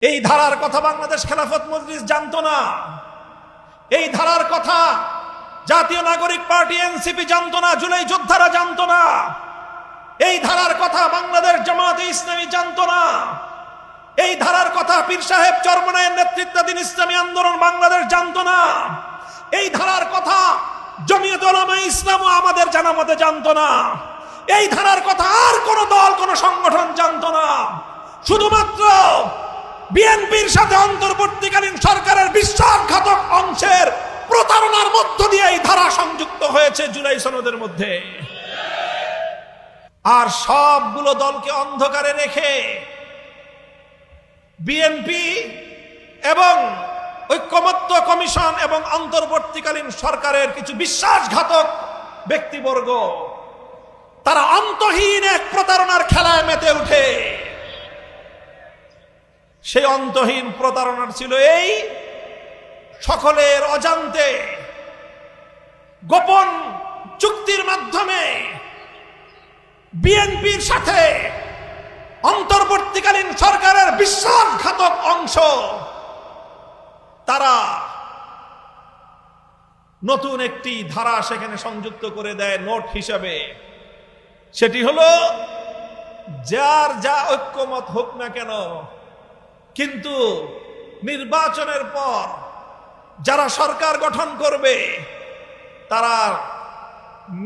এই ধারার কথা বাংলাদেশ খেলাফত মজলিস জানতো না। এই ধারার কথা জাতীয় নাগরিক পার্টি এনসিপি জানতো না, জুলাই যোদ্ধারা জানতো না। এই ধারার কথা বাংলাদেশ জামাতে ইসলামী জানতো না। এই ধারার কথা পীর সাহেব চরমনায়ের নেতৃত্বাধীন ইসলামী আন্দোলন বাংলাদেশ জানতো না। এই ধারার কথা জমিয়ত উলামায়ে ইসলামও আমাদের জানা মতে জানতো না। এই ধারার কথা আর কোন দল কোন সংগঠন জানতো না। শুধুমাত্র বিএনপির সাথে অন্তর্বর্তীকালীন সরকারের বিশ্বাসঘাতক অংশের প্রতারণার মধ্য দিয়ে এই ধারা সংযুক্ত হয়েছে জুলাই সনদের মধ্যে। আর সবগুলো দলকে অন্ধকারে রেখে বিএনপি এবং ঐক্যমত্য কমিশন এবং অন্তর্বর্তীকালীন সরকারের কিছু বিশ্বাসঘাতক ব্যক্তিবর্গ তারা অন্তহীন এক প্রতারণার খেলায় মেতে উঠে। সেই অন্তহীন প্রতারণার ছিল এই, সকলের অজান্তে গোপন চুক্তির মাধ্যমে বিএনপির সাথে অন্তর্বর্তীকালীন সরকারের বিশ্বাসঘাতক অংশ তারা নতুন একটি ধারা সেখানে সংযুক্ত করে দেয় নোট হিসাবে। সেটি হলো, যার যা ঐক্যমত হোক না কেন, কিন্তু নির্বাচনের পর যারা সরকার গঠন করবে তারা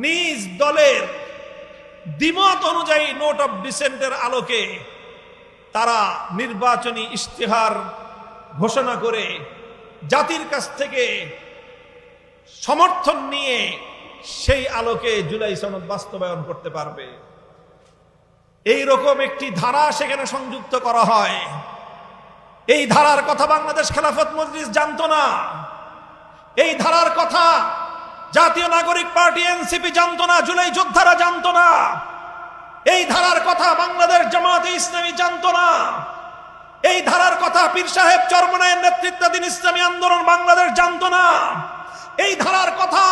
নিজ দলের দ্বিমত অনুযায়ী নোট অফ ডিসেন্টের আলোকে তারা নির্বাচনী ইশতেহার ঘোষণা করে জাতির কাছ থেকে সমর্থন নিয়ে সেই আলোকে জুলাই সনদ বাস্তবায়ন করতে পারবে। এই রকম একটি ধারা সেখানে সংযুক্ত করা হয়। এই ধারার কথা বাংলাদেশ খেলাফত মজলিস জানতো না। এই ধারার কথা জাতীয় নাগরিক পার্টি এনসিপি জানতো না, জুলাই যোদ্ধারা জানতো না। এই ধারার কথা বাংলাদেশ জামাতে ইসলামী জানতো না। এই ধারার কথা পীর সাহেব চরমনায়ের নেতৃত্বাধীন ইসলামী আন্দোলন বাংলাদেশ জানতো না। এই ধারার কথা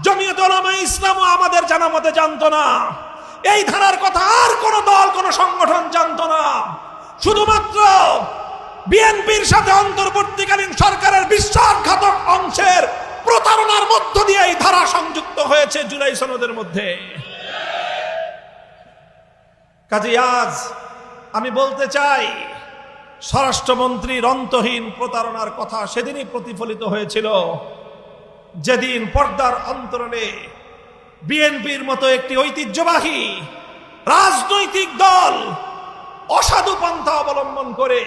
জমিয়ত উলামায়ে ইসলামও আমাদের জানা মতে জানতো না। এই ধারার কথা আর কোন দল কোন সংগঠন জানতো না। শুধুমাত্র বিএনপির সাথে অন্তর্বর্তীকালীন সরকারের বিশ্বাসঘাতক অংশের প্রতারণার মধ্য দিয়ে এই ধারা সংযুক্ত হয়েছে জুলাই সনদের মধ্যে। কাজেই আজ আমি বলতে চাই, স্বরাষ্ট্রমন্ত্রীর অন্তহীন প্রতারণার কথা সেদিনই প্রতিফলিত হয়েছিল যেদিন পর্দার অন্তরালে বিএনপির মতো একটি ঐতিহ্যবাহী রাজনৈতিক দল অসাধু পন্থা অবলম্বন করে